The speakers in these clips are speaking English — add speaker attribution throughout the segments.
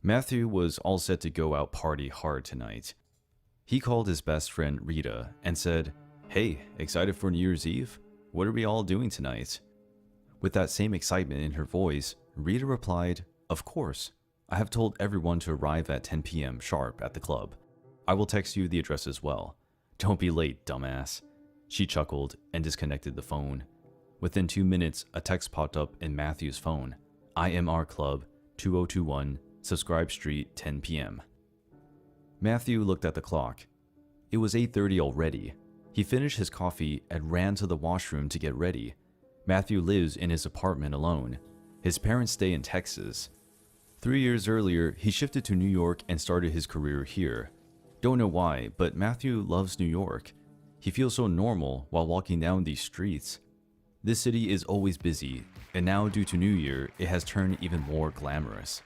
Speaker 1: Matthew was all set to go out party hard tonight. He called his best friend Rita and said, "Hey, excited for New Year's Eve? What are we all doing tonight?" With that same excitement in her voice, Rita replied, "Of course. I have told everyone to arrive at 10 p.m. sharp at the club. I will text you the address as well. Don't be late, dumbass." She chuckled and disconnected the phone. Within 2 minutes, a text popped up in Matthew's phone. "IMR Club, 2021, Subscribe Street, 10 p.m. Matthew looked at the clock. It was 8:30 already. He finished his coffee and ran to the washroom to get ready. Matthew lives in his apartment alone. His parents stay in Texas. 3 years earlier, he shifted to New York and started his career here. Don't know why, but Matthew loves New York. He feels so normal while walking down these streets. This city is always busy, and now due to New Year, it has turned even more glamorous.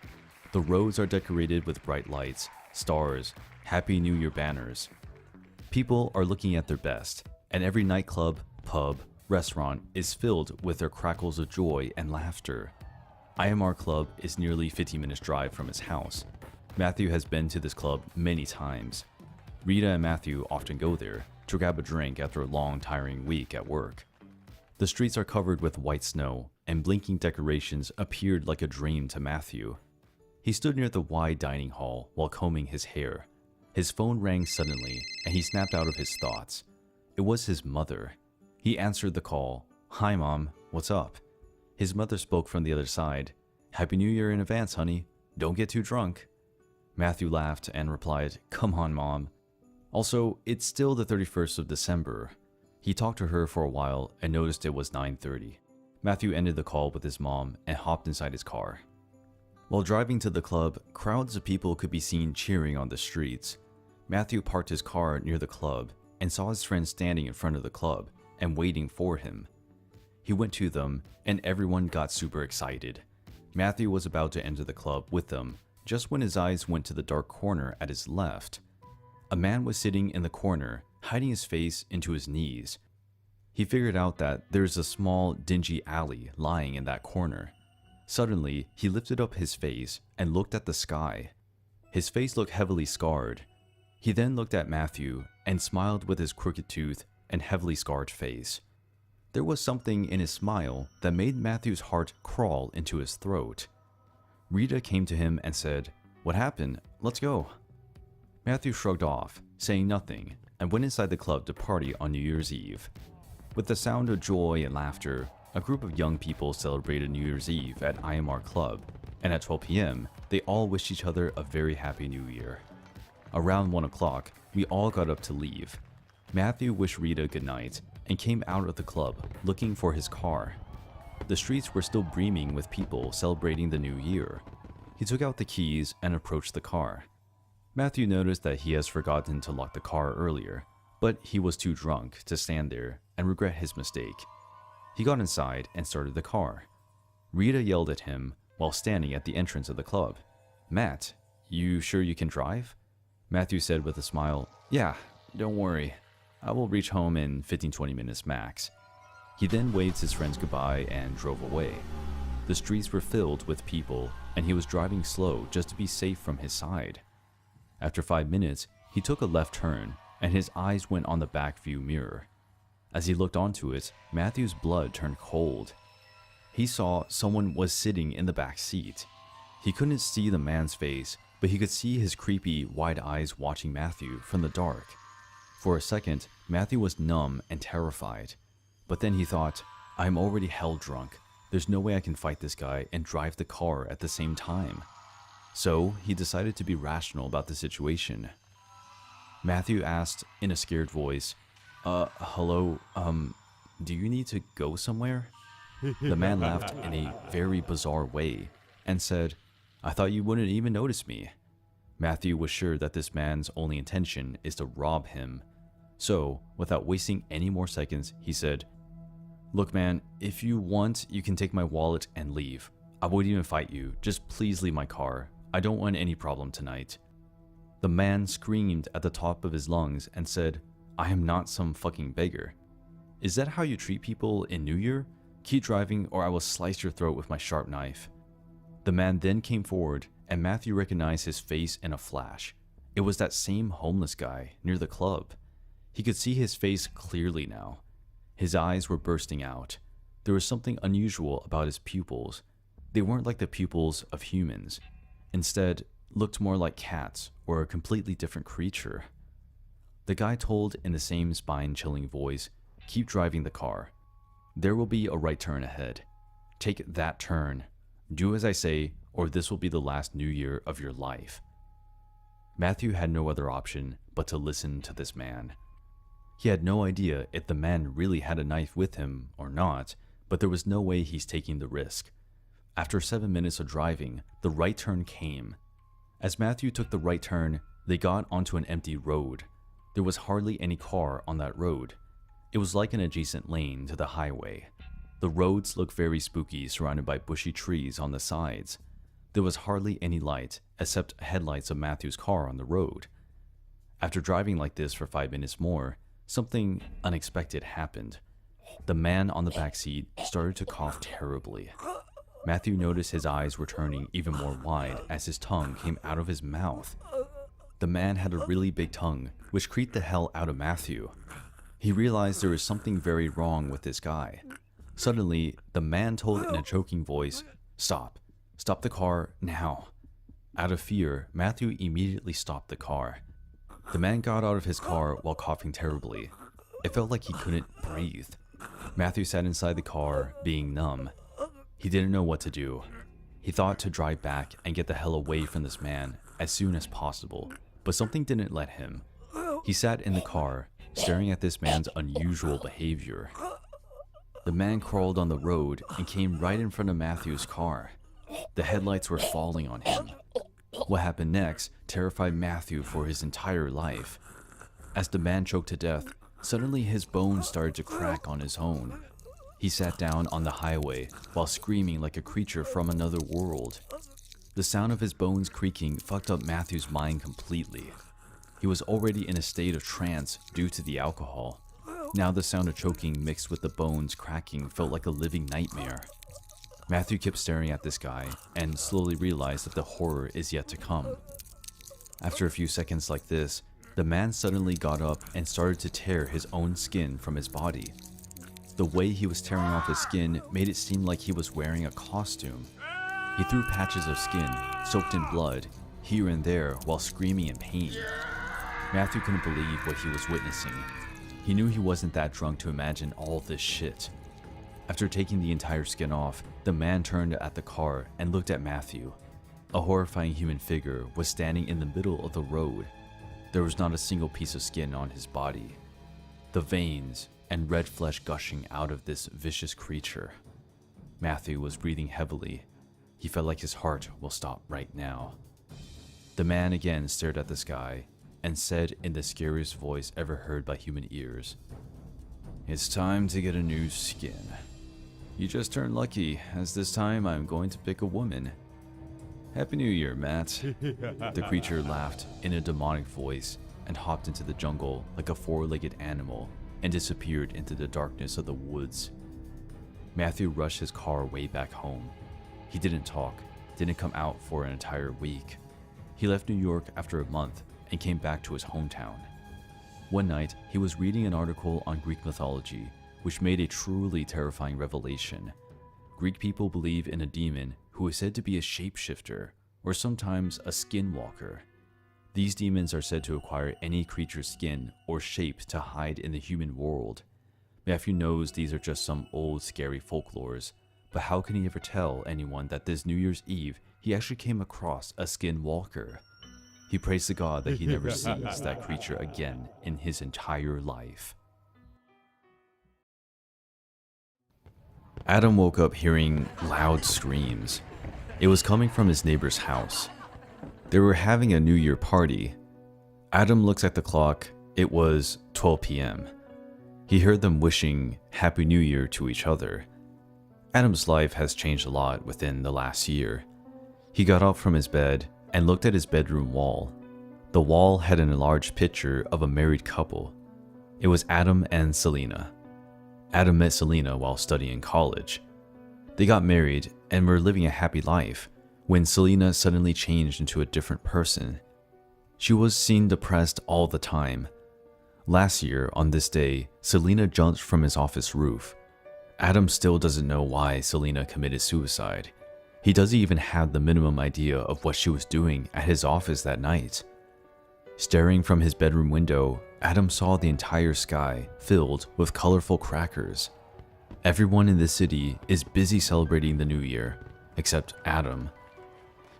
Speaker 1: The roads are decorated with bright lights, stars, Happy New Year banners. People are looking at their best, and every nightclub, pub, restaurant is filled with their crackles of joy and laughter. IMR Club is nearly 15 minutes drive from his house. Matthew has been to this club many times. Rita and Matthew often go there to grab a drink after a long, tiring week at work. The streets are covered with white snow, and blinking decorations appeared like a dream to Matthew. He stood near the wide dining hall while combing his hair. His phone rang suddenly, and he snapped out of his thoughts. It was his mother. He answered the call. "Hi, Mom. What's up?" His mother spoke from the other side. "Happy New Year in advance, honey. Don't get too drunk." Matthew laughed and replied, "Come on, Mom. Also, it's still the 31st of December. He talked to her for a while and noticed it was 9:30. Matthew ended the call with his mom and hopped inside his car. While driving to the club, crowds of people could be seen cheering on the streets. Matthew parked his car near the club and saw his friends standing in front of the club and waiting for him. He went to them, and everyone got super excited. Matthew was about to enter the club with them just when his eyes went to the dark corner at his left. A man was sitting in the corner, hiding his face into his knees. He figured out that there's a small, dingy alley lying in that corner. Suddenly, he lifted up his face and looked at the sky. His face looked heavily scarred. He then looked at Matthew and smiled with his crooked tooth and heavily scarred face. There was something in his smile that made Matthew's heart crawl into his throat. Rita came to him and said, "What happened? Let's go." Matthew shrugged off, saying nothing, and went inside the club to party on New Year's Eve. With the sound of joy and laughter, a group of young people celebrated New Year's Eve at IMR Club, and at 12 p.m., they all wished each other a very happy New Year. Around 1 o'clock, we all got up to leave. Matthew wished Rita good night and came out of the club looking for his car. The streets were still brimming with people celebrating the new year. He took out the keys and approached the car. Matthew noticed that he has forgotten to lock the car earlier, but he was too drunk to stand there and regret his mistake. He got inside and started the car. Rita yelled at him while standing at the entrance of the club. "Matt, you sure you can drive?" Matthew said with a smile, "Yeah, don't worry. I will reach home in 15-20 minutes max." He then waved his friends goodbye and drove away. The streets were filled with people, and he was driving slow just to be safe from his side. After 5 minutes, he took a left turn, and his eyes went on the back view mirror. As he looked onto it, Matthew's blood turned cold. He saw someone was sitting in the back seat. He couldn't see the man's face, but he could see his creepy, wide eyes watching Matthew from the dark. For a second, Matthew was numb and terrified. But then he thought, "I'm already hell drunk. There's no way I can fight this guy and drive the car at the same time." So he decided to be rational about the situation. Matthew asked in a scared voice, hello, do you need to go somewhere?" The man laughed in a very bizarre way and said, "I thought you wouldn't even notice me." Matthew was sure that this man's only intention is to rob him. So, without wasting any more seconds, he said, "Look, man, if you want, you can take my wallet and leave. I won't even fight you. Just please leave my car. I don't want any problem tonight." The man screamed at the top of his lungs and said, "I am not some fucking beggar. Is that how you treat people in New Year? Keep driving or I will slice your throat with my sharp knife." The man then came forward and Matthew recognized his face in a flash. It was that same homeless guy near the club. He could see his face clearly now. His eyes were bursting out. There was something unusual about his pupils. They weren't like the pupils of humans. Instead, looked more like cats or a completely different creature. The guy told in the same spine-chilling voice, "Keep driving the car. There will be a right turn ahead. Take that turn. Do as I say, or this will be the last New Year of your life." Matthew had no other option but to listen to this man. He had no idea if the man really had a knife with him or not, but there was no way he's taking the risk. After 7 minutes of driving, the right turn came. As Matthew took the right turn, they got onto an empty road. There was hardly any car on that road. It was like an adjacent lane to the highway. The roads looked very spooky, surrounded by bushy trees on the sides. There was hardly any light, except headlights of Matthew's car on the road. After driving like this for 5 minutes more, something unexpected happened. The man on the back seat started to cough terribly. Matthew noticed his eyes were turning even more wide as his tongue came out of his mouth. The man had a really big tongue, which creeped the hell out of Matthew. He realized there was something very wrong with this guy. Suddenly, the man told in a choking voice, "Stop. Stop the car, now." Out of fear, Matthew immediately stopped the car. The man got out of his car while coughing terribly. It felt like he couldn't breathe. Matthew sat inside the car, being numb. He didn't know what to do. He thought to drive back and get the hell away from this man as soon as possible, but something didn't let him. He sat in the car, staring at this man's unusual behavior. The man crawled on the road and came right in front of Matthew's car. The headlights were falling on him. What happened next terrified Matthew for his entire life. As the man choked to death, suddenly his bones started to crack on his own. He sat down on the highway while screaming like a creature from another world. The sound of his bones creaking fucked up Matthew's mind completely. He was already in a state of trance due to the alcohol. Now the sound of choking mixed with the bones cracking felt like a living nightmare. Matthew kept staring at this guy and slowly realized that the horror is yet to come. After a few seconds like this, the man suddenly got up and started to tear his own skin from his body. The way he was tearing off his skin made it seem like he was wearing a costume. He threw patches of skin, soaked in blood, here and there while screaming in pain. Matthew couldn't believe what he was witnessing. He knew he wasn't that drunk to imagine all this shit. After taking the entire skin off, the man turned at the car and looked at Matthew. A horrifying human figure was standing in the middle of the road. There was not a single piece of skin on his body. The veins and red flesh gushing out of this vicious creature. Matthew was breathing heavily. He felt like his heart will stop right now. The man again stared at the sky and said in the scariest voice ever heard by human ears, "It's time to get a new skin. You just turned lucky, as this time I'm going to pick a woman. Happy New Year, Matt." The creature laughed in a demonic voice and hopped into the jungle like a four-legged animal and disappeared into the darkness of the woods. Matthew rushed his car way back home. He didn't talk, didn't come out for an entire week. He left New York after a month and came back to his hometown. One night, he was reading an article on Greek mythology, which made a truly terrifying revelation. Greek people believe in a demon who is said to be a shapeshifter, or sometimes a skinwalker. These demons are said to acquire any creature's skin or shape to hide in the human world. Matthew knows these are just some old scary folklores, but how can he ever tell anyone that this New Year's Eve he actually came across a skinwalker? He prays to God that he never sees that creature again in his entire life. Adam woke up hearing loud screams. It was coming from his neighbor's house. They were having a New Year party. Adam looks at the clock. It was 12 p.m. He heard them wishing Happy New Year to each other. Adam's life has changed a lot within the last year. He got up from his bed and looked at his bedroom wall. The wall had an enlarged picture of a married couple. It was Adam and Selena. Adam met Selena while studying college. They got married and were living a happy life, when Selena suddenly changed into a different person. She was seen depressed all the time. Last year, on this day, Selena jumped from his office roof. Adam still doesn't know why Selena committed suicide. He doesn't even have the minimum idea of what she was doing at his office that night. Staring from his bedroom window, Adam saw the entire sky filled with colorful crackers. Everyone in the city is busy celebrating the new year, except Adam.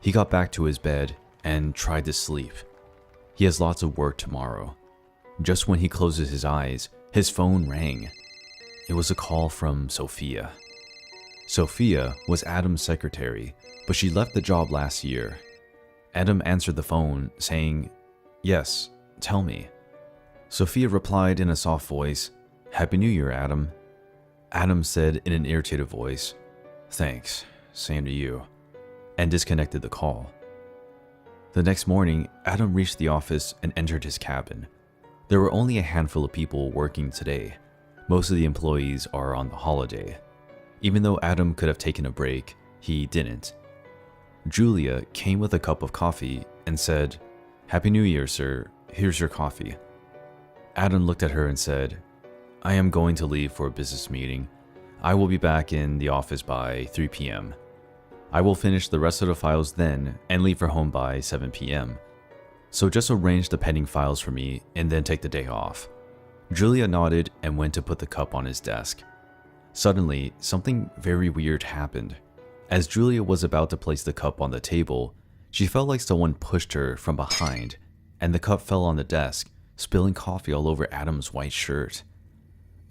Speaker 1: He got back to his bed and tried to sleep. He has lots of work tomorrow. Just when he closes his eyes, his phone rang. It was a call from Sophia. Sophia was Adam's secretary, but she left the job last year. Adam answered the phone, saying, "Yes, tell me." Sophia replied in a soft voice, "Happy New Year, Adam." Adam said in an irritated voice, "Thanks, same to you," and disconnected the call. The next morning, Adam reached the office and entered his cabin. There were only a handful of people working today. Most of the employees are on the holiday. Even though Adam could have taken a break, he didn't. Julia came with a cup of coffee and said, "Happy New Year, sir. Here's your coffee." Adam looked at her and said, "I am going to leave for a business meeting. I will be back in the office by 3 p.m. I will finish the rest of the files then and leave for home by 7 p.m. So just arrange the pending files for me and then take the day off." Julia nodded and went to put the cup on his desk. Suddenly, something very weird happened. As Julia was about to place the cup on the table, she felt like someone pushed her from behind, and the cup fell on the desk, spilling coffee all over Adam's white shirt.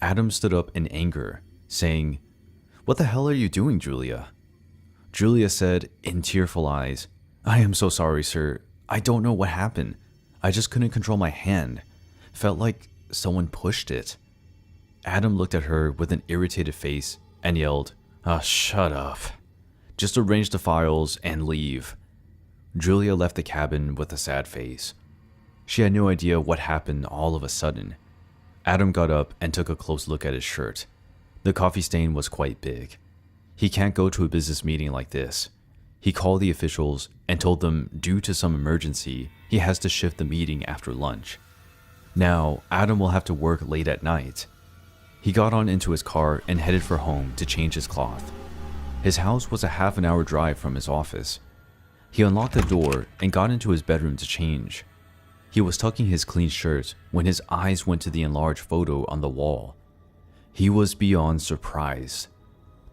Speaker 1: Adam stood up in anger, saying, "What the hell are you doing, Julia?" Julia said in tearful eyes, "I am so sorry, sir. I don't know what happened. I just couldn't control my hand. Felt like someone pushed it." Adam looked at her with an irritated face and yelled, Shut up. Just arrange the files and leave." Julia left the cabin with a sad face. She had no idea what happened all of a sudden. Adam got up and took a close look at his shirt. The coffee stain was quite big. He can't go to a business meeting like this. He called the officials and told them due to some emergency, he has to shift the meeting after lunch. Now, Adam will have to work late at night. He got on into his car and headed for home to change his cloth. His house was a half an hour drive from his office. He unlocked the door and got into his bedroom to change. He was tucking his clean shirt when his eyes went to the enlarged photo on the wall. He was beyond surprised.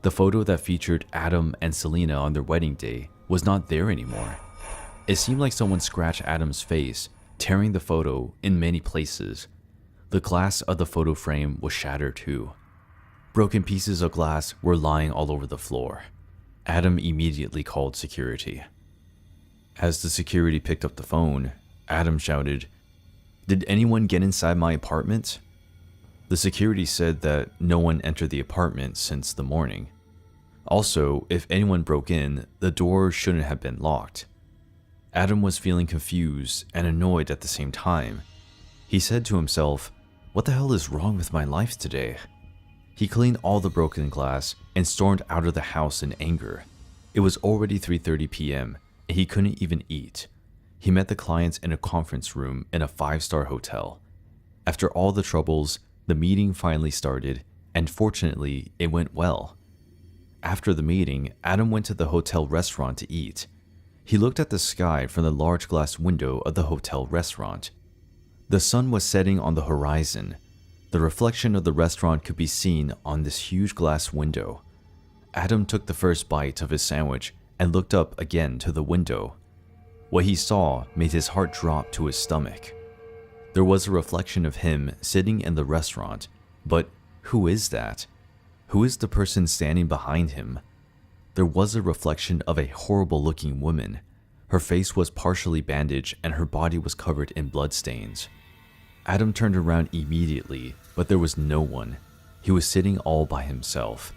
Speaker 1: The photo that featured Adam and Selena on their wedding day was not there anymore. It seemed like someone scratched Adam's face, tearing the photo in many places. The glass of the photo frame was shattered too. Broken pieces of glass were lying all over the floor. Adam immediately called security. As the security picked up the phone, Adam shouted, "Did anyone get inside my apartment?" The security said that no one entered the apartment since the morning. Also, if anyone broke in, the door shouldn't have been locked. Adam was feeling confused and annoyed at the same time. He said to himself, "What the hell is wrong with my life today?" He cleaned all the broken glass and stormed out of the house in anger. It was already 3:30 p.m. and he couldn't even eat. He met the clients in a conference room in a 5-star hotel. After all the troubles, the meeting finally started, and fortunately, it went well. After the meeting, Adam went to the hotel restaurant to eat. He looked at the sky from the large glass window of the hotel restaurant. The sun was setting on the horizon. The reflection of the restaurant could be seen on this huge glass window. Adam took the first bite of his sandwich and looked up again to the window. What he saw made his heart drop to his stomach. There was a reflection of him sitting in the restaurant, but who is that? Who is the person standing behind him? There was a reflection of a horrible-looking woman. Her face was partially bandaged and her body was covered in bloodstains. Adam turned around immediately, but there was no one. He was sitting all by himself.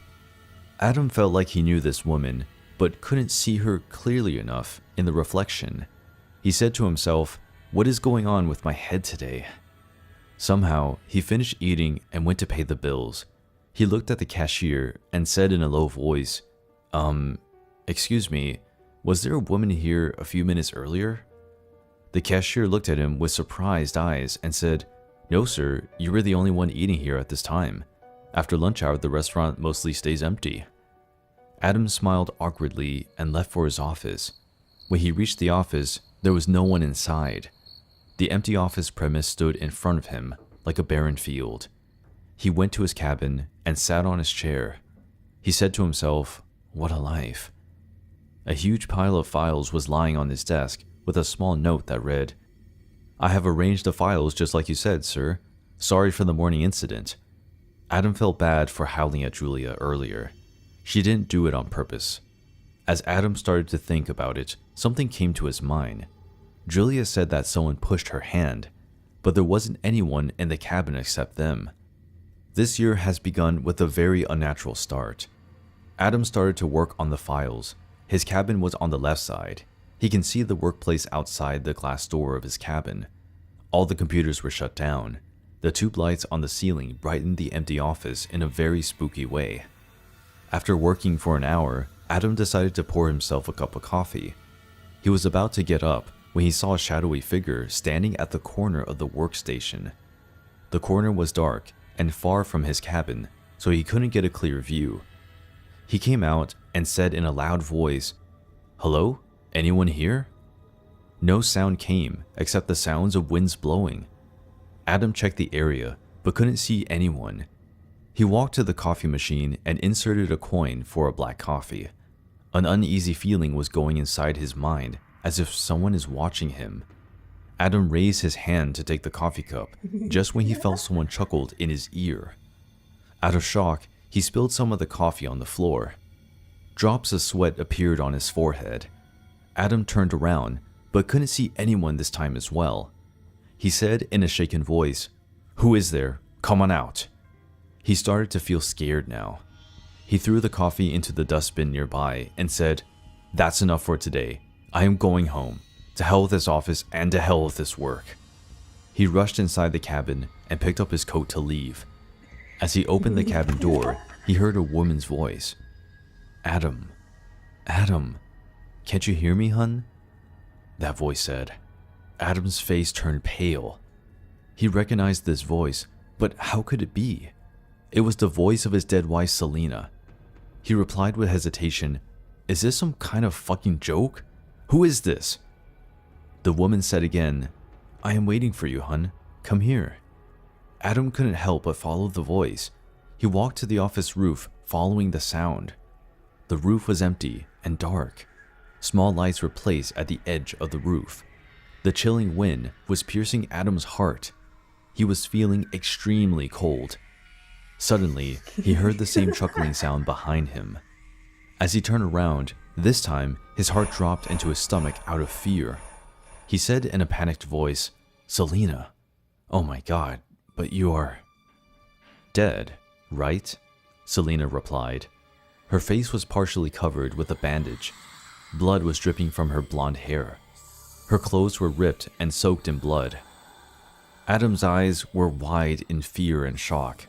Speaker 1: Adam felt like he knew this woman, but couldn't see her clearly enough in the reflection. He said to himself, "What is going on with my head today?" Somehow, he finished eating and went to pay the bills. He looked at the cashier and said in a low voice, Excuse me, Was there a woman here a few minutes earlier? The cashier looked at him with surprised eyes and said, "No, sir, you were the only one eating here at this time. After lunch hour, the restaurant mostly stays empty." Adam smiled awkwardly and left for his office. When he reached the office, there was no one inside. The empty office premise stood in front of him, like a barren field. He went to his cabin and sat on his chair. He said to himself, "What a life." A huge pile of files was lying on his desk with a small note that read, "I have arranged the files just like you said, sir. Sorry for the morning incident." Adam felt bad for howling at Julia earlier. She didn't do it on purpose. As Adam started to think about it, something came to his mind. Julia said that someone pushed her hand, but there wasn't anyone in the cabin except them. This year has begun with a very unnatural start. Adam started to work on the files. His cabin was on the left side. He can see the workplace outside the glass door of his cabin. All the computers were shut down. The tube lights on the ceiling brightened the empty office in a very spooky way. After working for an hour, Adam decided to pour himself a cup of coffee. He was about to get up when he saw a shadowy figure standing at the corner of the workstation. The corner was dark and far from his cabin, so he couldn't get a clear view. He came out and said in a loud voice, "Hello? Anyone here?" No sound came except the sounds of winds blowing. Adam checked the area but couldn't see anyone. He walked to the coffee machine and inserted a coin for a black coffee. An uneasy feeling was going inside his mind, as if someone is watching him. Adam raised his hand to take the coffee cup, just when he felt someone chuckled in his ear. Out of shock, he spilled some of the coffee on the floor. Drops of sweat appeared on his forehead. Adam turned around, but couldn't see anyone this time as well. He said in a shaken voice, "Who is there? Come on out." He started to feel scared now. He threw the coffee into the dustbin nearby and said, "That's enough for today. I am going home. To hell with this office and to hell with this work." He rushed inside the cabin and picked up his coat to leave. As he opened the cabin door, he heard a woman's voice. "Adam, Adam, can't you hear me, hun?" That voice said. Adam's face turned pale. He recognized this voice, but how could it be? It was the voice of his dead wife, Selena. He replied with hesitation, "Is this some kind of fucking joke? Who is this?" The woman said again, "I am waiting for you, hun. Come here." Adam couldn't help but follow the voice. He walked to the office roof, following the sound. The roof was empty and dark. Small lights were placed at the edge of the roof. The chilling wind was piercing Adam's heart. He was feeling extremely cold. Suddenly, he heard the same chuckling sound behind him. As he turned around, this time his heart dropped into his stomach out of fear. He said in a panicked voice, "Selena, oh my God, but you are dead, right?" Selena replied. Her face was partially covered with a bandage. Blood was dripping from her blonde hair. Her clothes were ripped and soaked in blood. Adam's eyes were wide in fear and shock.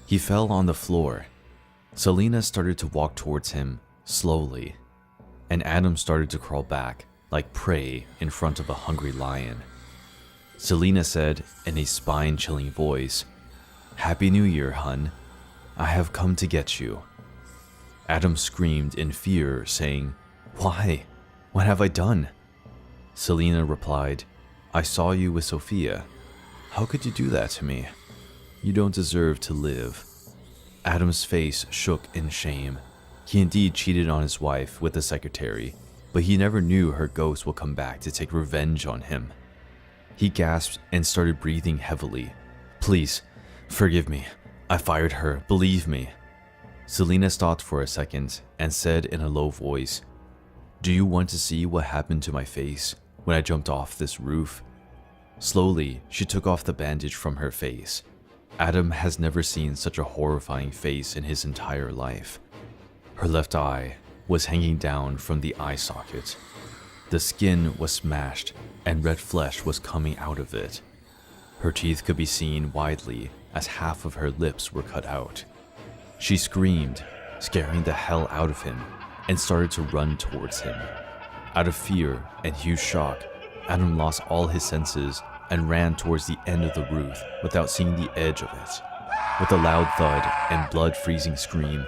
Speaker 1: He fell on the floor. Selena started to walk towards him, slowly, and Adam started to crawl back, like prey in front of a hungry lion. Selena said in a spine-chilling voice, "Happy New Year, hun. I have come to get you." Adam screamed in fear, saying, "Why? What have I done?" Selena replied, "I saw you with Sophia. How could you do that to me? You don't deserve to live." Adam's face shook in shame. He indeed cheated on his wife with the secretary, but he never knew her ghost would come back to take revenge on him. He gasped and started breathing heavily. "Please, forgive me. I fired her, believe me." Selena stopped for a second and said in a low voice, "Do you want to see what happened to my face when I jumped off this roof?" Slowly, she took off the bandage from her face. Adam has never seen such a horrifying face in his entire life. Her left eye was hanging down from the eye socket. The skin was smashed and red flesh was coming out of it. Her teeth could be seen widely as half of her lips were cut out. She screamed, scaring the hell out of him, and started to run towards him. Out of fear and huge shock, Adam lost all his senses and ran towards the end of the roof without seeing the edge of it. With a loud thud and blood-freezing scream,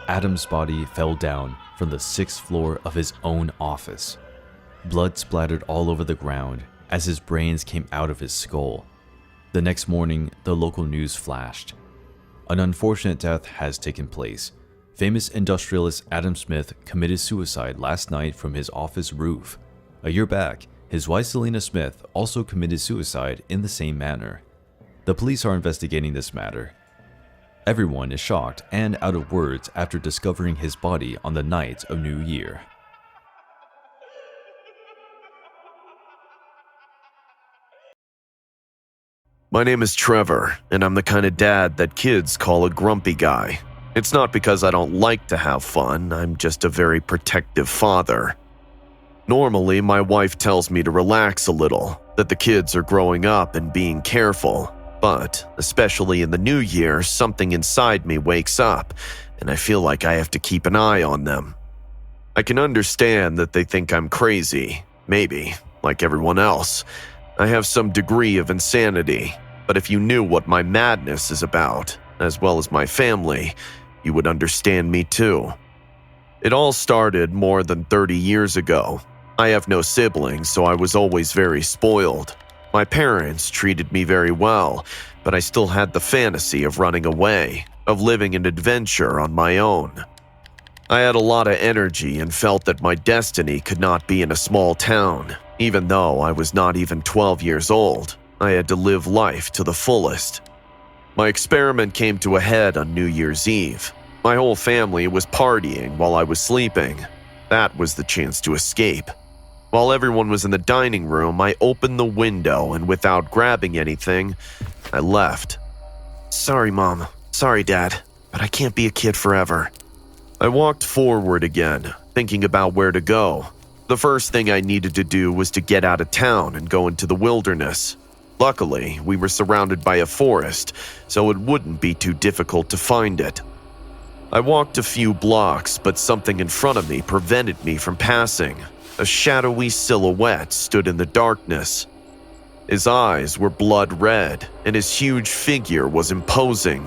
Speaker 1: Adam's body fell down from the 6th floor of his own office. Blood splattered all over the ground as his brains came out of his skull. The next morning, the local news flashed. An unfortunate death has taken place. Famous industrialist Adam Smith committed suicide last night from his office roof. A year back, his wife Selena Smith also committed suicide in the same manner. The police are investigating this matter. Everyone is shocked and out of words after discovering his body on the night of New Year.
Speaker 2: My name is Trevor, and I'm the kind of dad that kids call a grumpy guy. It's not because I don't like to have fun, I'm just a very protective father. Normally, my wife tells me to relax a little, that the kids are growing up and being careful. But, especially in the new year, something inside me wakes up, and I feel like I have to keep an eye on them. I can understand that they think I'm crazy, maybe, like everyone else. I have some degree of insanity, but if you knew what my madness is about, as well as my family, you would understand me too. It all started more than 30 years ago. I have no siblings, so I was always very spoiled. My parents treated me very well, but I still had the fantasy of running away, of living an adventure on my own. I had a lot of energy and felt that my destiny could not be in a small town. Even though I was not even 12 years old, I had to live life to the fullest. My experiment came to a head on New Year's Eve. My whole family was partying while I was sleeping. That was the chance to escape. While everyone was in the dining room, I opened the window and without grabbing anything, I left. Sorry, Mom. Sorry, Dad. But I can't be a kid forever. I walked forward again, thinking about where to go. The first thing I needed to do was to get out of town and go into the wilderness. Luckily, we were surrounded by a forest, so it wouldn't be too difficult to find it. I walked a few blocks, but something in front of me prevented me from passing. A shadowy silhouette stood in the darkness. His eyes were blood red, and his huge figure was imposing.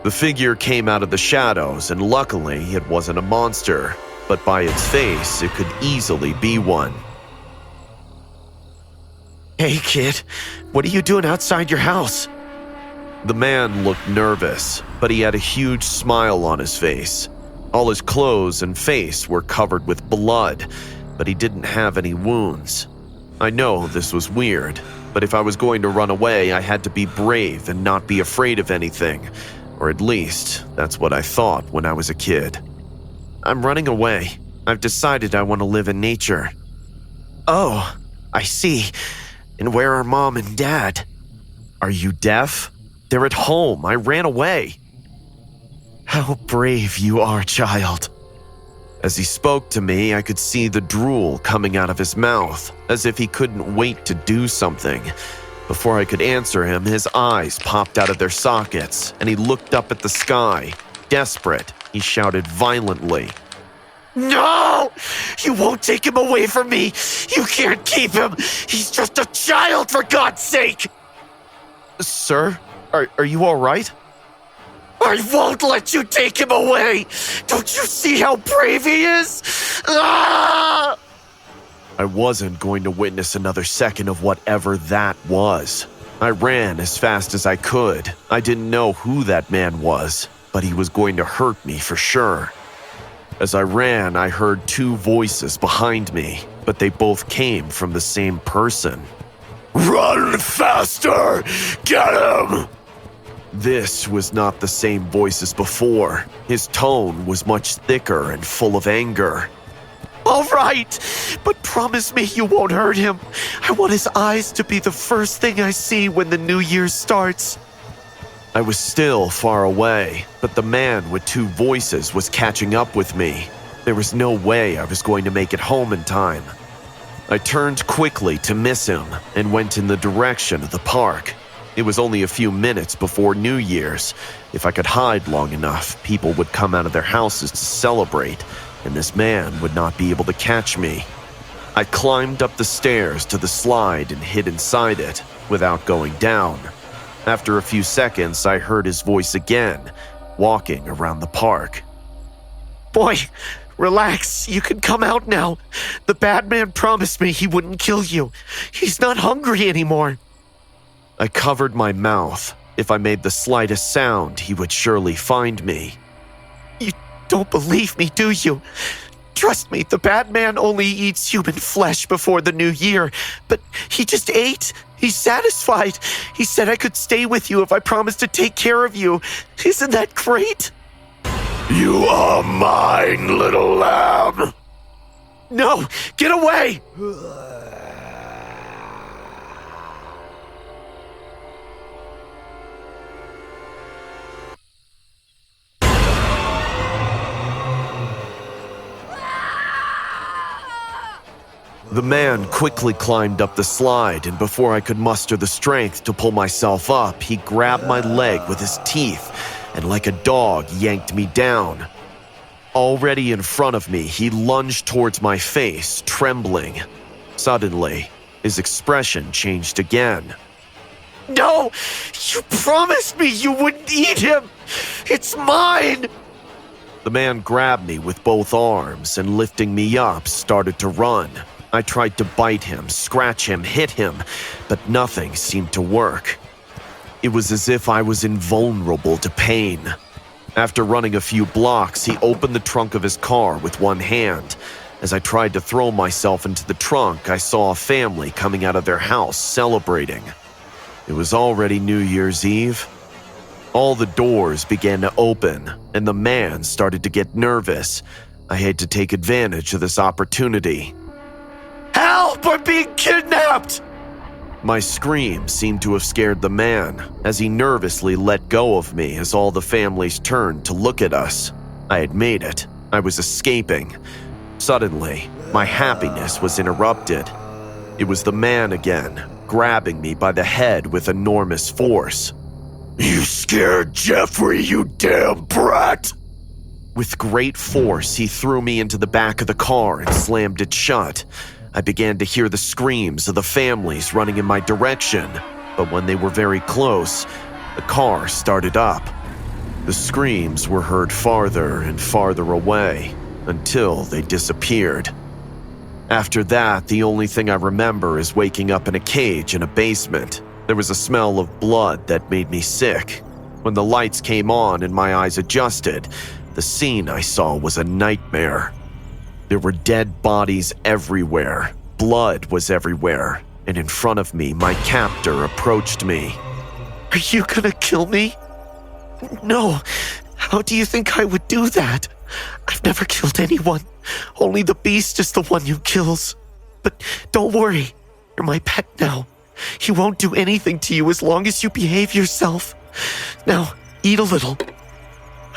Speaker 2: The figure came out of the shadows, and luckily it wasn't a monster, but by its face, it could easily be one. Hey kid, what are you doing outside your house? The man looked nervous, but he had a huge smile on his face. All his clothes and face were covered with blood, but he didn't have any wounds. I know this was weird, but if I was going to run away, I had to be brave and not be afraid of anything, or at least that's what I thought when I was a kid. I'm running away. I've decided I want to live in nature. Oh, I see. And where are Mom and Dad? Are you deaf? They're at home. I ran away. How brave you are, child. As he spoke to me, I could see the drool coming out of his mouth, as if he couldn't wait to do something. Before I could answer him, his eyes popped out of their sockets, and he looked up at the sky. Desperate, he shouted violently. No! You won't take him away from me! You can't keep him! He's just a child, for God's sake! Sir, are you all right? I won't let you take him away! Don't you see how brave he is? Ah! I wasn't going to witness another second of whatever that was. I ran as fast as I could. I didn't know who that man was, but he was going to hurt me for sure. As I ran, I heard two voices behind me, but they both came from the same person. Run faster! Get him! This was not the same voice as before. His tone was much thicker and full of anger. All right, but promise me you won't hurt him. I want his eyes to be the first thing I see when the new year starts. I was still far away, but the man with two voices was catching up with me. There was no way I was going to make it home in time. I turned quickly to miss him and went in the direction of the park. It was only a few minutes before New Year's. If I could hide long enough, people would come out of their houses to celebrate, and this man would not be able to catch me. I climbed up the stairs to the slide and hid inside it without going down. After a few seconds, I heard his voice again, walking around the park. "Boy, relax. You can come out now. The bad man promised me he wouldn't kill you. He's not hungry anymore." I covered my mouth. If I made the slightest sound, he would surely find me. "You don't believe me, do you? Trust me, the bad man only eats human flesh before the new year, but he just ate. He's satisfied. He said I could stay with you if I promised to take care of you. Isn't that great?" "You are mine, little lamb." "No, get away!" The man quickly climbed up the slide, and before I could muster the strength to pull myself up, he grabbed my leg with his teeth and like a dog yanked me down. Already in front of me, he lunged towards my face, trembling. Suddenly, his expression changed again. "No! You promised me you wouldn't eat him! It's mine!" The man grabbed me with both arms and, lifting me up, started to run. I tried to bite him, scratch him, hit him, but nothing seemed to work. It was as if I was invulnerable to pain. After running a few blocks, he opened the trunk of his car with one hand. As I tried to throw myself into the trunk, I saw a family coming out of their house celebrating. It was already New Year's Eve. All the doors began to open, and the man started to get nervous. I had to take advantage of this opportunity. "Help! I'm being kidnapped!" My scream seemed to have scared the man, as he nervously let go of me as all the families turned to look at us. I had made it. I was escaping. Suddenly, my happiness was interrupted. It was the man again, grabbing me by the head with enormous force. "You scared Jeffrey, you damn brat!" With great force, he threw me into the back of the car and slammed it shut. I began to hear the screams of the families running in my direction, but when they were very close, the car started up. The screams were heard farther and farther away until they disappeared. After that, the only thing I remember is waking up in a cage in a basement. There was a smell of blood that made me sick. When the lights came on and my eyes adjusted, the scene I saw was a nightmare. There were dead bodies everywhere. Blood was everywhere. And in front of me, my captor approached me. "Are you gonna kill me?" "No. How do you think I would do that? I've never killed anyone. Only the beast is the one who kills. But don't worry. You're my pet now. He won't do anything to you as long as you behave yourself. Now, eat a little.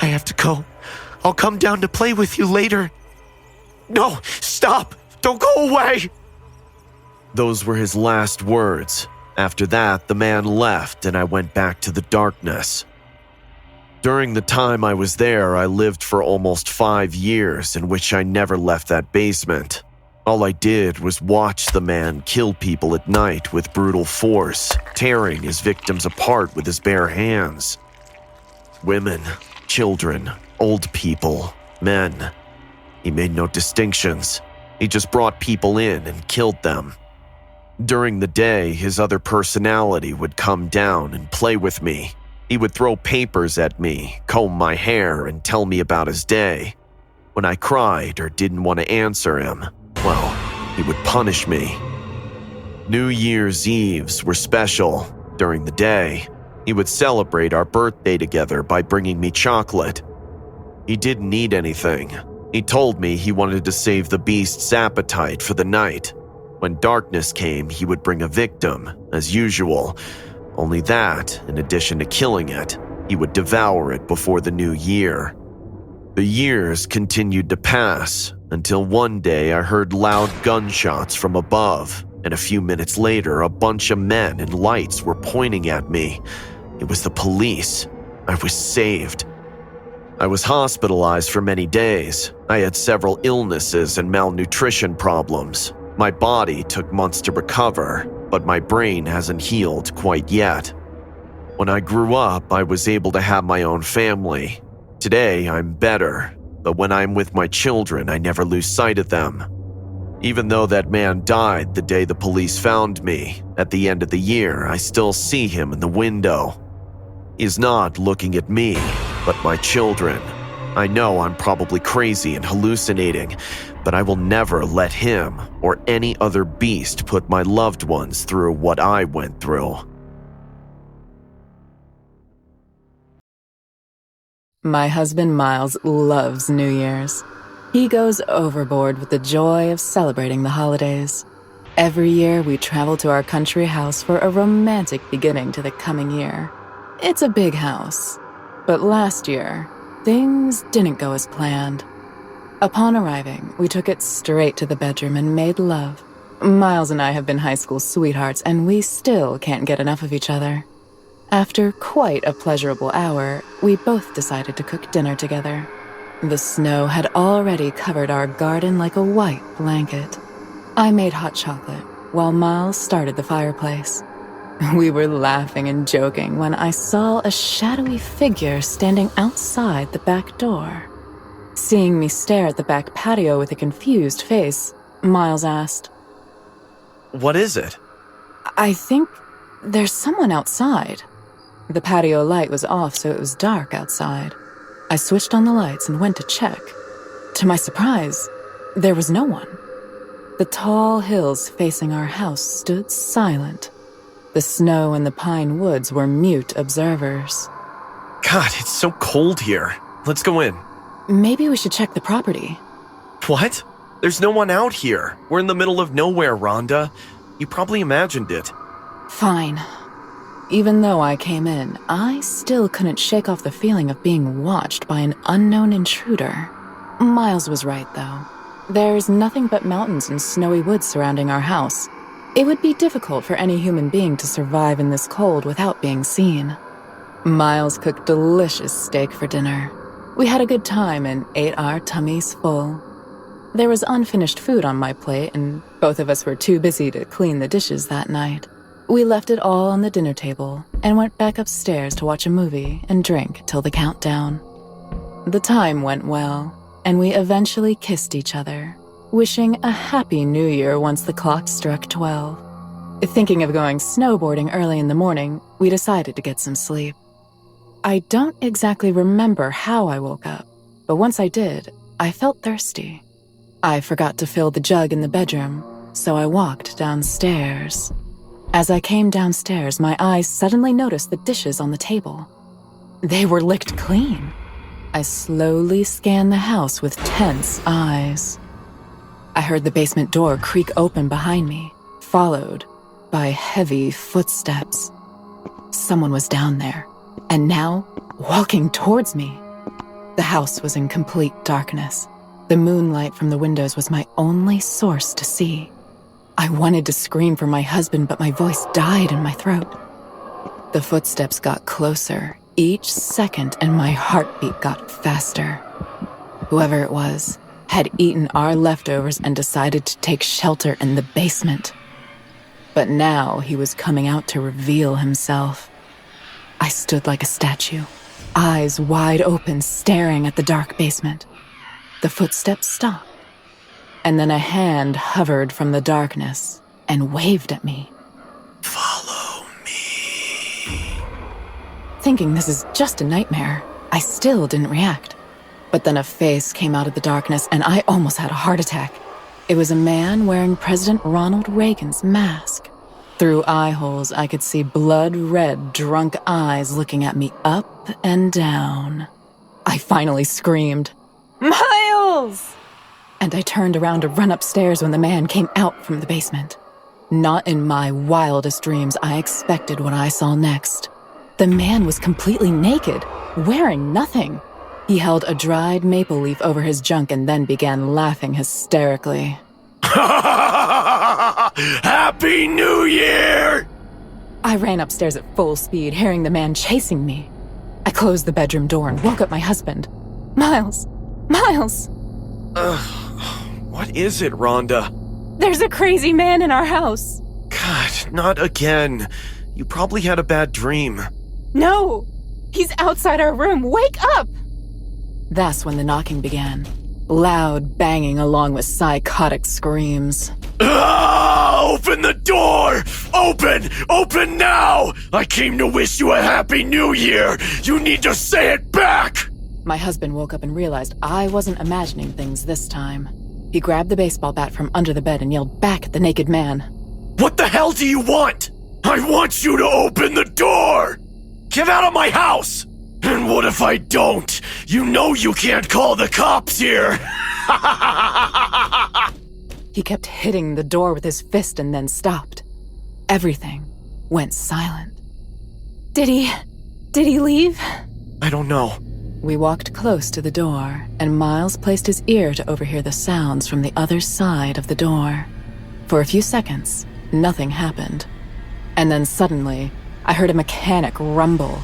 Speaker 2: I have to go. I'll come down to play with you later." "No, stop! Don't go away!" Those were his last words. After that, the man left and I went back to the darkness. During the time I was there, I lived for almost 5 years in which I never left that basement. All I did was watch the man kill people at night with brutal force, tearing his victims apart with his bare hands. Women, children, old people, men. He made no distinctions. He just brought people in and killed them. During the day, his other personality would come down and play with me. He would throw papers at me, comb my hair, and tell me about his day. When I cried or didn't want to answer him, well, he would punish me. New Year's Eves were special. During the day, he would celebrate our birthday together by bringing me chocolate. He didn't need anything. He told me he wanted to save the beast's appetite for the night. When darkness came, he would bring a victim, as usual. Only that, in addition to killing it, he would devour it before the new year. The years continued to pass, until one day I heard loud gunshots from above, and a few minutes later, a bunch of men in lights were pointing at me. It was the police. I was saved. I was hospitalized for many days. I had several illnesses and malnutrition problems. My body took months to recover, but my brain hasn't healed quite yet. When I grew up, I was able to have my own family. Today, I'm better, but when I'm with my children, I never lose sight of them. Even though that man died the day the police found me, at the end of the year, I still see him in the window. He's not looking at me, but my children. I know I'm probably crazy and hallucinating, but I will never let him or any other beast put my loved ones through what I went through.
Speaker 3: My husband Miles loves New Year's. He goes overboard with the joy of celebrating the holidays. Every year we travel to our country house for a romantic beginning to the coming year. It's a big house, but last year, things didn't go as planned. Upon arriving, we took it straight to the bedroom and made love. Miles and I have been high school sweethearts, and we still can't get enough of each other. After quite a pleasurable hour, we both decided to cook dinner together. The snow had already covered our garden like a white blanket. I made hot chocolate, while Miles started the fireplace. We were laughing and joking when I saw a shadowy figure standing outside the back door. Seeing me stare at the back patio with a confused face, Miles asked,
Speaker 2: "What is it?"
Speaker 3: "I think there's someone outside." The patio light was off, so it was dark outside. I switched on the lights and went to check. To my surprise, there was no one. The tall hills facing our house stood silent. The snow and the pine woods were mute observers.
Speaker 2: God, it's so cold here. Let's go in.
Speaker 3: Maybe we should check the property.
Speaker 2: What? There's no one out here. We're in the middle of nowhere, Rhonda. You probably imagined it.
Speaker 3: Fine. Even though I came in, I still couldn't shake off the feeling of being watched by an unknown intruder. Miles was right, though. There's nothing but mountains and snowy woods surrounding our house. It would be difficult for any human being to survive in this cold without being seen. Miles cooked delicious steak for dinner. We had a good time and ate our tummies full. There was unfinished food on my plate, and both of us were too busy to clean the dishes that night. We left it all on the dinner table and went back upstairs to watch a movie and drink till the countdown. The time went well, and we eventually kissed each other, wishing a happy new year once the clock struck 12. Thinking of going snowboarding early in the morning, we decided to get some sleep. I don't exactly remember how I woke up, but once I did, I felt thirsty. I forgot to fill the jug in the bedroom, so I walked downstairs. As I came downstairs, my eyes suddenly noticed the dishes on the table. They were licked clean. I slowly scanned the house with tense eyes. I heard the basement door creak open behind me, followed by heavy footsteps. Someone was down there, and now walking towards me. The house was in complete darkness. The moonlight from the windows was my only source to see. I wanted to scream for my husband, but my voice died in my throat. The footsteps got closer each second, and my heartbeat got faster. Whoever it was had eaten our leftovers and decided to take shelter in the basement. But now he was coming out to reveal himself. I stood like a statue, eyes wide open, staring at the dark basement. The footsteps stopped. And then a hand hovered from the darkness and waved at me.
Speaker 2: Follow me.
Speaker 3: Thinking this is just a nightmare, I still didn't react. But then a face came out of the darkness and I almost had a heart attack. It was a man wearing President Ronald Reagan's mask. Through eye holes, I could see blood-red, drunk eyes looking at me up and down. I finally screamed, "Miles!" And I turned around to run upstairs when the man came out from the basement. Not in my wildest dreams I expected what I saw next. The man was completely naked, wearing nothing. He held a dried maple leaf over his junk and then began laughing hysterically.
Speaker 2: Happy New Year!
Speaker 3: I ran upstairs at full speed, hearing the man chasing me. I closed the bedroom door and woke up my husband. "Miles! Miles!"
Speaker 2: What is it, Rhonda?
Speaker 3: There's a crazy man in our house.
Speaker 2: God, not again. You probably had a bad dream.
Speaker 3: No! He's outside our room. Wake up! That's when the knocking began. Loud banging along with psychotic screams.
Speaker 2: Open the door! Open! Open now! I came to wish you a happy new year! You need to say it back!
Speaker 3: My husband woke up and realized I wasn't imagining things this time. He grabbed the baseball bat from under the bed and yelled back at the naked man.
Speaker 2: What the hell do you want? I want you to open the door! Get out of my house! And what if I don't? You know you can't call the cops here!
Speaker 3: He kept hitting the door with his fist and then stopped. Everything went silent. Did he leave?
Speaker 2: I don't know.
Speaker 3: We walked close to the door, and Miles placed his ear to overhear the sounds from the other side of the door. For a few seconds, nothing happened. And then suddenly, I heard a mechanic rumble.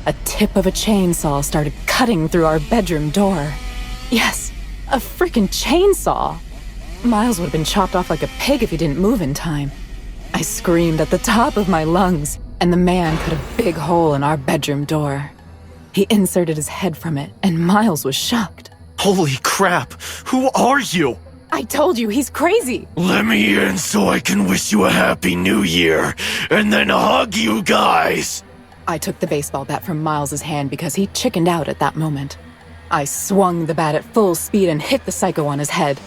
Speaker 3: A tip of a chainsaw started cutting through our bedroom door. Yes, a freaking chainsaw! Miles would have been chopped off like a pig if he didn't move in time. I screamed at the top of my lungs, and the man cut a big hole in our bedroom door. He inserted his head from it, and Miles was shocked.
Speaker 2: Holy crap! Who are you?
Speaker 3: I told you, he's crazy!
Speaker 2: Let me in so I can wish you a happy new year, and then hug you guys!
Speaker 3: I took the baseball bat from Miles's hand because he chickened out at that moment. I swung the bat at full speed and hit the psycho on his head.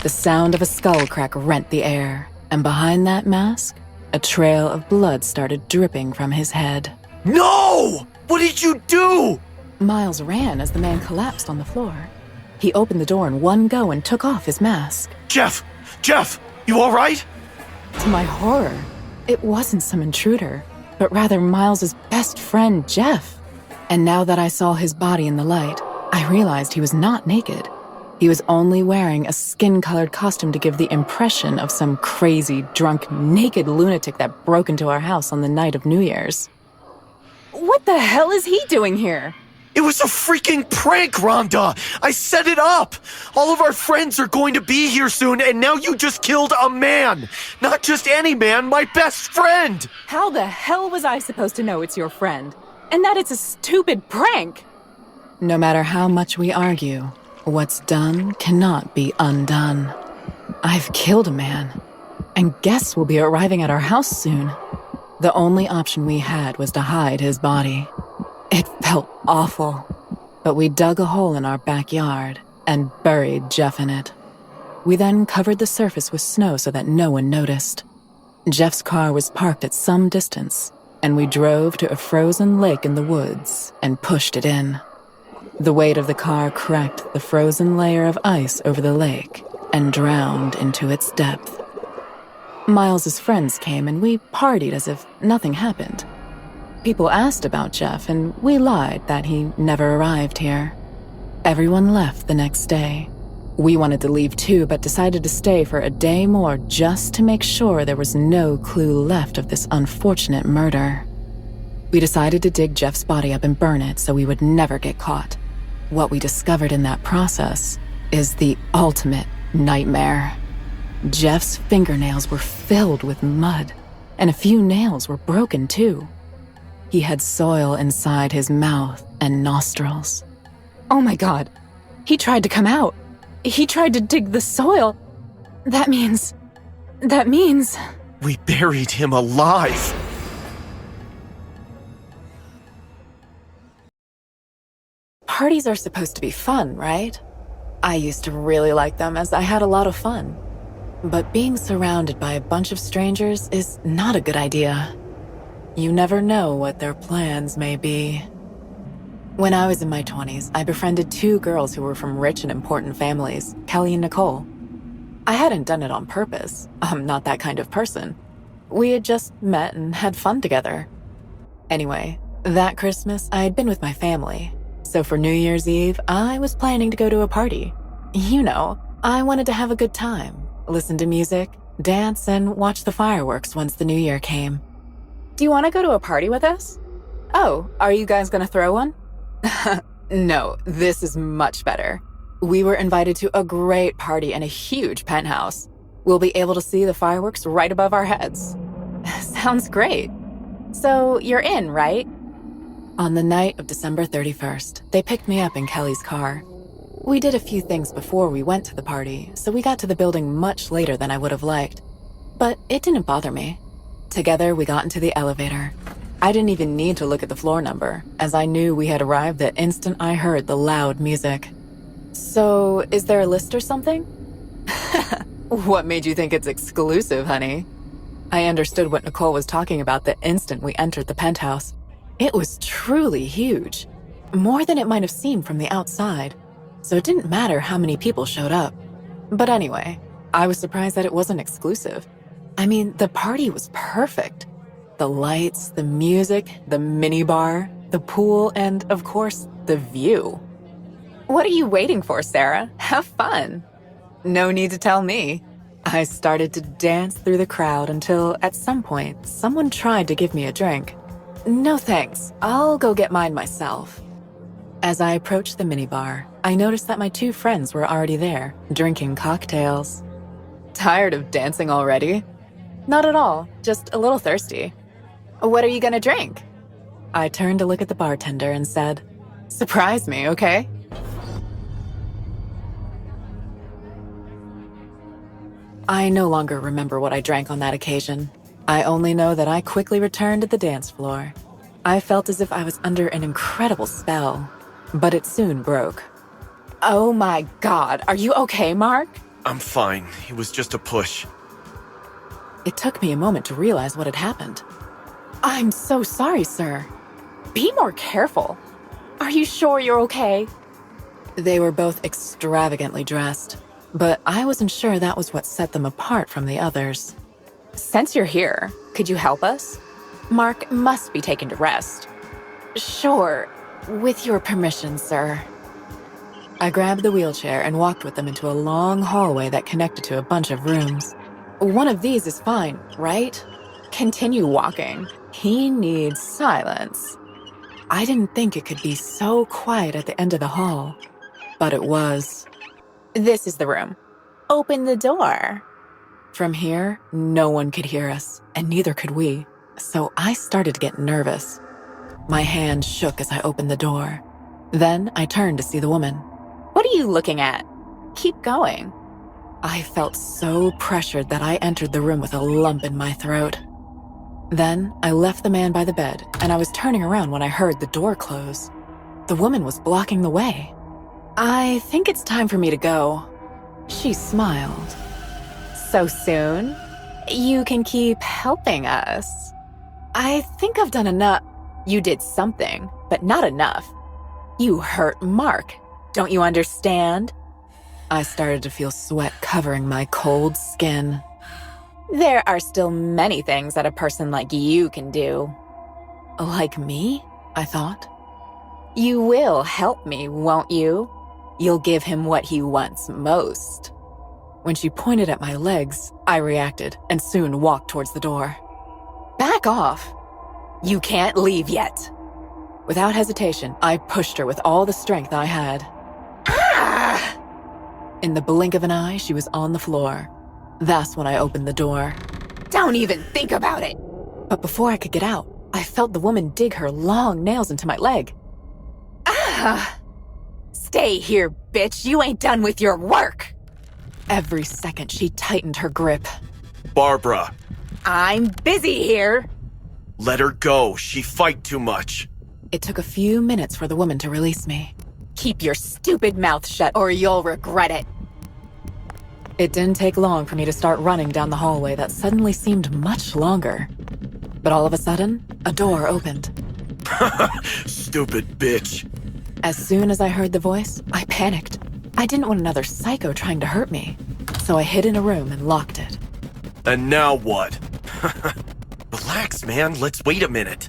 Speaker 3: The sound of a skull crack rent the air, and behind that mask, a trail of blood started dripping from his head.
Speaker 2: No! What did you do?
Speaker 3: Miles ran as the man collapsed on the floor. He opened the door in one go and took off his mask.
Speaker 2: Jeff, you all right?
Speaker 3: To my horror, it wasn't some intruder, but rather Miles's best friend, Jeff. And now that I saw his body in the light, I realized he was not naked. He was only wearing a skin-colored costume to give the impression of some crazy, drunk, naked lunatic that broke into our house on the night of New Year's. What the hell is he doing here?
Speaker 2: It was a freaking prank, Rhonda! I set it up! All of our friends are going to be here soon, and now you just killed a man! Not just any man, my best friend!
Speaker 3: How the hell was I supposed to know it's your friend? And that it's a stupid prank? No matter how much we argue, what's done cannot be undone. I've killed a man, and guests will be arriving at our house soon. The only option we had was to hide his body. It felt awful, but we dug a hole in our backyard and buried Jeff in it. We then covered the surface with snow so that no one noticed. Jeff's car was parked at some distance, and we drove to a frozen lake in the woods and pushed it in. The weight of the car cracked the frozen layer of ice over the lake and drowned into its depth. Miles's friends came and we partied as if nothing happened. People asked about Jeff and we lied that he never arrived here. Everyone left the next day. We wanted to leave too, but decided to stay for a day more just to make sure there was no clue left of this unfortunate murder. We decided to dig Jeff's body up and burn it so we would never get caught. What we discovered in that process is the ultimate nightmare. Jeff's fingernails were filled with mud, and a few nails were broken too. He had soil inside his mouth and nostrils. Oh my God, he tried to come out. He tried to dig the soil. That means...
Speaker 2: We buried him alive.
Speaker 3: Parties are supposed to be fun, right? I used to really like them as I had a lot of fun. But being surrounded by a bunch of strangers is not a good idea. You never know what their plans may be. When I was in my 20s, I befriended two girls who were from rich and important families, Kelly and Nicole. I hadn't done it on purpose. I'm not that kind of person. We had just met and had fun together. Anyway, that Christmas, I had been with my family. So for New Year's Eve, I was planning to go to a party. You know, I wanted to have a good time. Listen to music, dance, and watch the fireworks once the new year came. Do you want to go to a party with us? Oh, are you guys going to throw one? No, this is much better. We were invited to a great party in a huge penthouse. We'll be able to see the fireworks right above our heads. Sounds great. So you're in, right? On the night of December 31st, they picked me up in Kelly's car. We did a few things before we went to the party, so we got to the building much later than I would have liked. But it didn't bother me. Together, we got into the elevator. I didn't even need to look at the floor number, as I knew we had arrived the instant I heard the loud music. So, is there a list or something? What made you think it's exclusive, honey? I understood what Nicole was talking about the instant we entered the penthouse. It was truly huge. More than it might have seemed from the outside. So it didn't matter how many people showed up. But anyway, I was surprised that it wasn't exclusive. I mean, the party was perfect. The lights, the music, the minibar, the pool, and of course, the view. What are you waiting for, Sarah? Have fun. No need to tell me. I started to dance through the crowd until, at some point, someone tried to give me a drink. No thanks, I'll go get mine myself. As I approached the minibar, I noticed that my two friends were already there, drinking cocktails. Tired of dancing already? Not at all, just a little thirsty. What are you gonna drink? I turned to look at the bartender and said, "Surprise me, okay?" I no longer remember what I drank on that occasion. I only know that I quickly returned to the dance floor. I felt as if I was under an incredible spell, but it soon broke. Oh my God, are you okay, Mark?
Speaker 2: I'm fine. It was just a push.
Speaker 3: It took me a moment to realize what had happened. I'm so sorry, sir. Be more careful. Are you sure you're okay? They were both extravagantly dressed, but I wasn't sure that was what set them apart from the others. Since you're here, could you help us? Mark must be taken to rest. Sure, with your permission, sir. I grabbed the wheelchair and walked with them into a long hallway that connected to a bunch of rooms. One of these is fine, right? Continue walking. He needs silence. I didn't think it could be so quiet at the end of the hall, but it was. This is the room. Open the door. From here, no one could hear us, and neither could we, so I started to get nervous. My hand shook as I opened the door. Then I turned to see the woman. What are you looking at? Keep going. I felt so pressured that I entered the room with a lump in my throat. Then I left the man by the bed, and I was turning around when I heard the door close. The woman was blocking the way. I think it's time for me to go. She smiled. So soon? You can keep helping us. I think I've done enough. You did something, but not enough. You hurt Mark. Don't you understand? I started to feel sweat covering my cold skin. There are still many things that a person like you can do. Like me? I thought. You will help me, won't you? You'll give him what he wants most. When she pointed at my legs, I reacted and soon walked towards the door. Back off! You can't leave yet. Without hesitation, I pushed her with all the strength I had. Ah! In the blink of an eye, she was on the floor. That's when I opened the door. Don't even think about it! But before I could get out, I felt the woman dig her long nails into my leg. Ah! Stay here, bitch! You ain't done with your work! Every second, she tightened her grip.
Speaker 2: Barbara!
Speaker 3: I'm busy here!
Speaker 2: Let her go. She fight too much.
Speaker 3: It took a few minutes for the woman to release me. Keep your stupid mouth shut or you'll regret it. It didn't take long for me to start running down the hallway that suddenly seemed much longer. But all of a sudden, a door opened.
Speaker 2: Stupid bitch.
Speaker 3: As soon as I heard the voice, I panicked. I didn't want another psycho trying to hurt me, so I hid in a room and locked it.
Speaker 2: And now what? Relax, man. Let's wait a minute.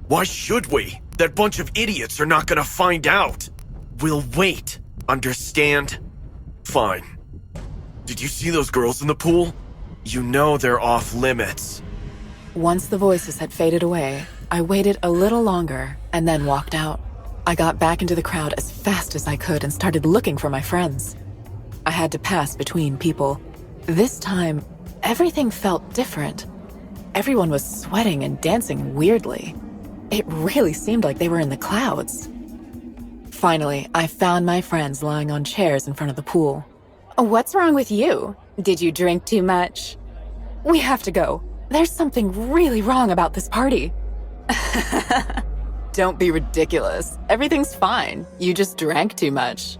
Speaker 2: Why should we? That bunch of idiots are not gonna find out. We'll wait. Understand? Fine. Did you see those girls in the pool? You know they're off limits.
Speaker 3: Once the voices had faded away, I waited a little longer and then walked out. I got back into the crowd as fast as I could and started looking for my friends. I had to pass between people. This time, everything felt different. Everyone was sweating and dancing weirdly. It really seemed like they were in the clouds. Finally, I found my friends lying on chairs in front of the pool. What's wrong with you? Did you drink too much? We have to go. There's something really wrong about this party. Don't be ridiculous. Everything's fine. You just drank too much.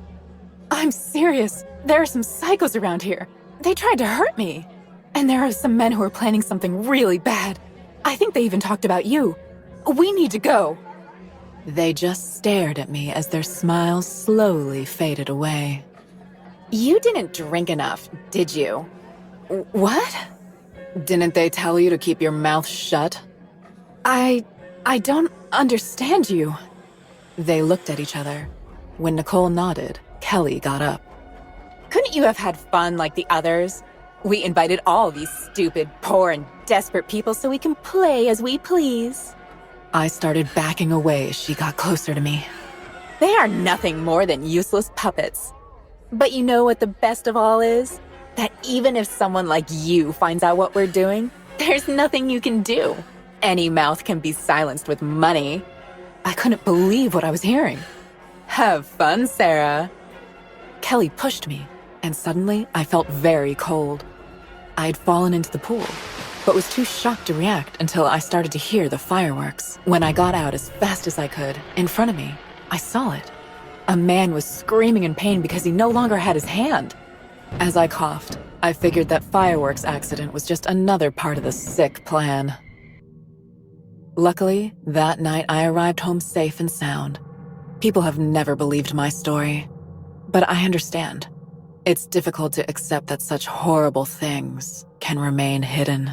Speaker 3: I'm serious. There are some psychos around here. They tried to hurt me. And there are some men who are planning something really bad. I think they even talked about you. We need to go. They just stared at me as their smiles slowly faded away. You didn't drink enough, did you? What? Didn't they tell you to keep your mouth shut? I don't understand you. They looked at each other. When Nicole nodded, Kelly got up. Couldn't you have had fun like the others? We invited all these stupid, poor, and desperate people so we can play as we please. I started backing away as she got closer to me. They are nothing more than useless puppets. But you know what the best of all is? That even if someone like you finds out what we're doing, there's nothing you can do. Any mouth can be silenced with money. I couldn't believe what I was hearing. Have fun, Sarah. Kelly pushed me, and suddenly I felt very cold. I had fallen into the pool, but was too shocked to react until I started to hear the fireworks. When I got out as fast as I could, in front of me, I saw it. A man was screaming in pain because he no longer had his hand. As I coughed, I figured that fireworks accident was just another part of the sick plan. Luckily, that night I arrived home safe and sound. People have never believed my story, but I understand. It's difficult to accept that such horrible things can remain hidden.